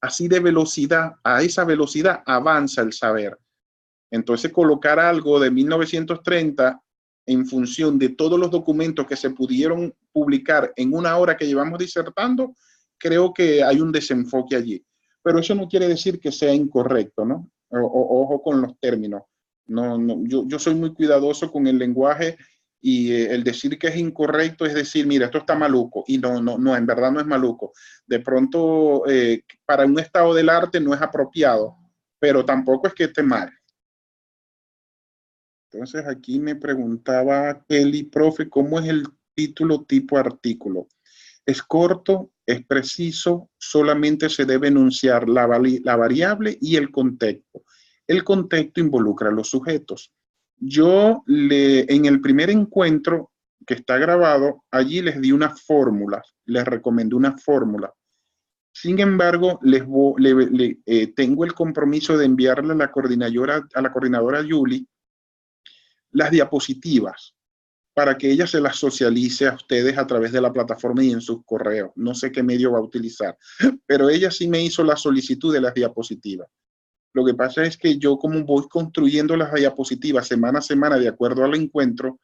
Así de velocidad, a esa velocidad avanza el saber. Entonces, colocar algo de 1930 en función de todos los documentos que se pudieron publicar en una hora que llevamos disertando, creo que hay un desenfoque allí. Pero eso no quiere decir que sea incorrecto, ¿no? Ojo con los términos. Yo soy muy cuidadoso con el lenguaje y el decir que es incorrecto es decir, mira, esto está maluco. Y no, en verdad no es maluco. De pronto, para un estado del arte no es apropiado, pero tampoco es que esté mal. Entonces aquí me preguntaba Kelly, profe, ¿cómo es el título tipo artículo? Es corto, es preciso, solamente se debe enunciar la variable y el contexto. El contexto involucra a los sujetos. En el primer encuentro que está grabado, allí les di una fórmula, les recomendé una fórmula. Sin embargo, tengo el compromiso de enviarle a la coordinadora Julie las diapositivas para que ella se las socialice a ustedes a través de la plataforma y en sus correos. No sé qué medio va a utilizar, pero ella sí me hizo la solicitud de las diapositivas. Lo que pasa es que yo, como voy construyendo las diapositivas semana a semana de acuerdo al encuentro,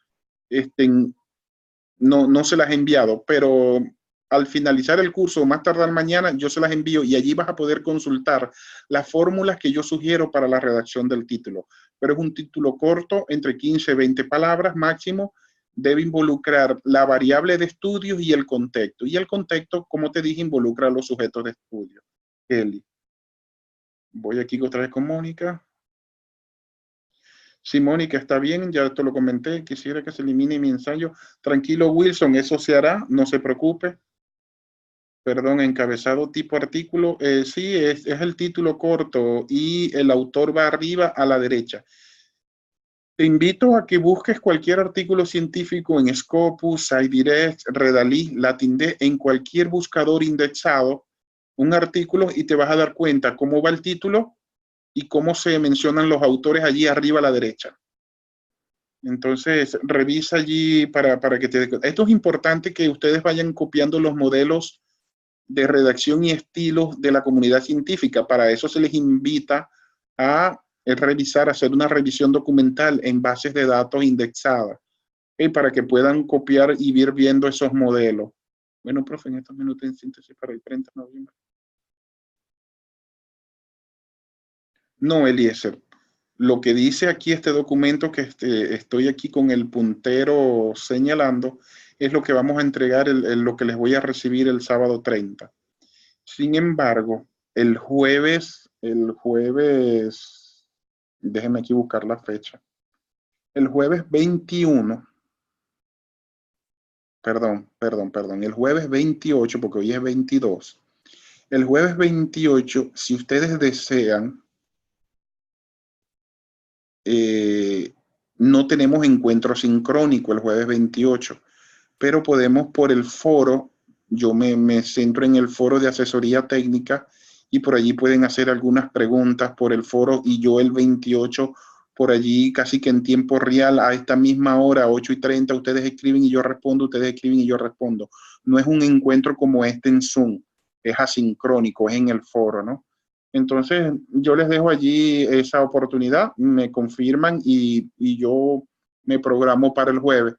no se las he enviado, pero al finalizar el curso, más tardar mañana, yo se las envío y allí vas a poder consultar las fórmulas que yo sugiero para la redacción del título. Pero es un título corto, entre 15 y 20 palabras máximo. Debe involucrar la variable de estudios y el contexto. Y el contexto, como te dije, involucra a los sujetos de estudio. Kelly. Voy aquí otra vez con Mónica. Sí, Mónica, está bien, ya te lo comenté. Quisiera que se elimine mi ensayo. Tranquilo, Wilson, eso se hará, no se preocupe. Perdón, encabezado tipo artículo. Sí, es el título corto y el autor va arriba a la derecha. Te invito a que busques cualquier artículo científico en Scopus, SciDirect, Redalí, LatinD, en cualquier buscador indexado, un artículo y te vas a dar cuenta cómo va el título y cómo se mencionan los autores allí arriba a la derecha. Entonces, revisa allí para que te... Esto es importante que ustedes vayan copiando los modelos de redacción y estilos de la comunidad científica. Para eso se les invita a revisar, hacer una revisión documental en bases de datos indexadas, para que puedan copiar y ir viendo esos modelos. Bueno, profe, en estos minutos en síntesis para el 30 de noviembre. No, Eliezer. Lo que dice aquí este documento que estoy aquí con el puntero señalando es lo que vamos a entregar, lo que les voy a recibir el sábado 30. Sin embargo, el jueves, déjenme aquí buscar la fecha. El jueves 21, el jueves 28, porque hoy es 22. El jueves 28, si ustedes desean, no tenemos encuentro sincrónico el jueves 28, pero podemos por el foro, yo me centro en el foro de asesoría técnica y por allí pueden hacer algunas preguntas por el foro y yo el 28 por allí casi que en tiempo real a esta misma hora, 8:30, ustedes escriben y yo respondo, ustedes escriben y yo respondo. No es un encuentro como este en Zoom, es asincrónico, es en el foro, ¿no? Entonces, yo les dejo allí esa oportunidad, me confirman y yo me programo para el jueves.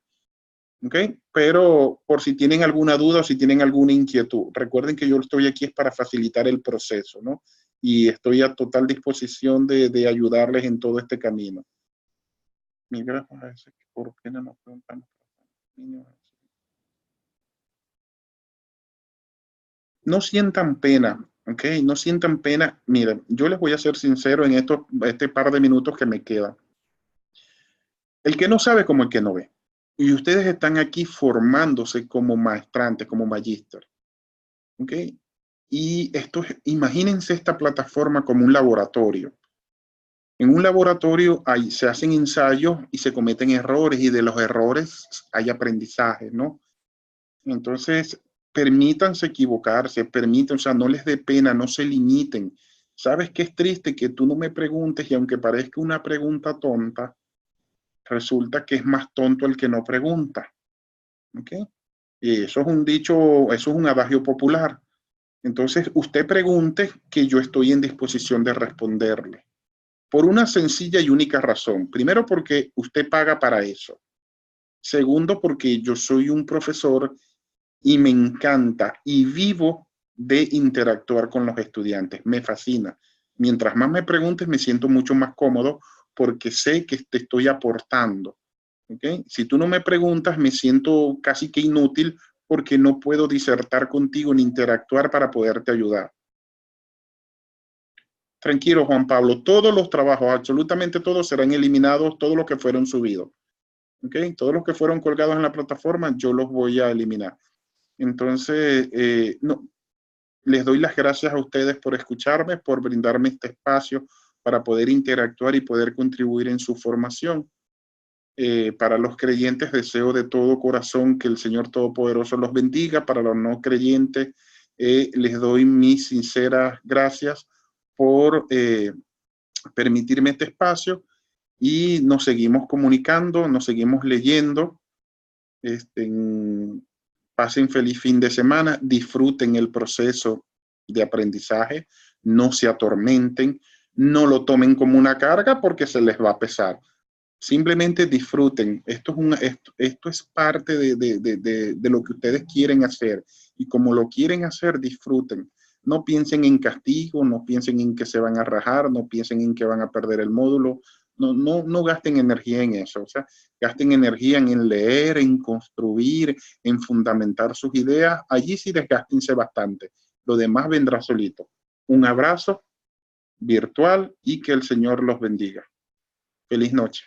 ¿Ok? Pero por si tienen alguna duda o si tienen alguna inquietud, recuerden que yo estoy aquí es para facilitar el proceso, ¿no? Y estoy a total disposición de ayudarles en todo este camino. Mira, ¿por qué no nos preguntamos? No sientan pena. ¿ok? No sientan pena. Miren, yo les voy a ser sincero en este par de minutos que me quedan. El que no sabe como el que no ve. Y ustedes están aquí formándose como maestrantes, como magíster, ¿ok? Y imagínense esta plataforma como un laboratorio. En un laboratorio se hacen ensayos y se cometen errores y de los errores hay aprendizaje, ¿no? Entonces, permítanse equivocarse, o sea, no les dé pena, no se limiten. ¿Sabes qué es triste? Que tú no me preguntes y aunque parezca una pregunta tonta, resulta que es más tonto el que no pregunta, ¿ok? Y eso es un dicho, eso es un adagio popular. Entonces, usted pregunte que yo estoy en disposición de responderle. Por una sencilla y única razón. Primero, porque usted paga para eso. Segundo, porque yo soy un profesor y me encanta y vivo de interactuar con los estudiantes. Me fascina. Mientras más me preguntes, me siento mucho más cómodo porque sé que te estoy aportando. ¿Okay? Si tú no me preguntas, me siento casi que inútil porque no puedo disertar contigo ni interactuar para poderte ayudar. Tranquilo, Juan Pablo, todos los trabajos, absolutamente todos serán eliminados, todos los que fueron subidos. ¿Okay? Todos los que fueron colgados en la plataforma, yo los voy a eliminar. Entonces, no, les doy las gracias a ustedes por escucharme, por brindarme este espacio para poder interactuar y poder contribuir en su formación. Para los creyentes deseo de todo corazón que el Señor Todopoderoso los bendiga. Para los no creyentes les doy mis sinceras gracias por permitirme este espacio y nos seguimos comunicando, nos seguimos leyendo. Pasen feliz fin de semana, disfruten el proceso de aprendizaje, no se atormenten, no lo tomen como una carga porque se les va a pesar. Simplemente disfruten. Esto es parte de lo que ustedes quieren hacer y como lo quieren hacer, disfruten. No piensen en castigo, no piensen en que se van a rajar, no piensen en que van a perder el módulo. No gasten energía en eso. O sea, gasten energía en leer, en construir, en fundamentar sus ideas. Allí sí desgástense bastante. Lo demás vendrá solito. Un abrazo virtual y que el Señor los bendiga. Feliz noche.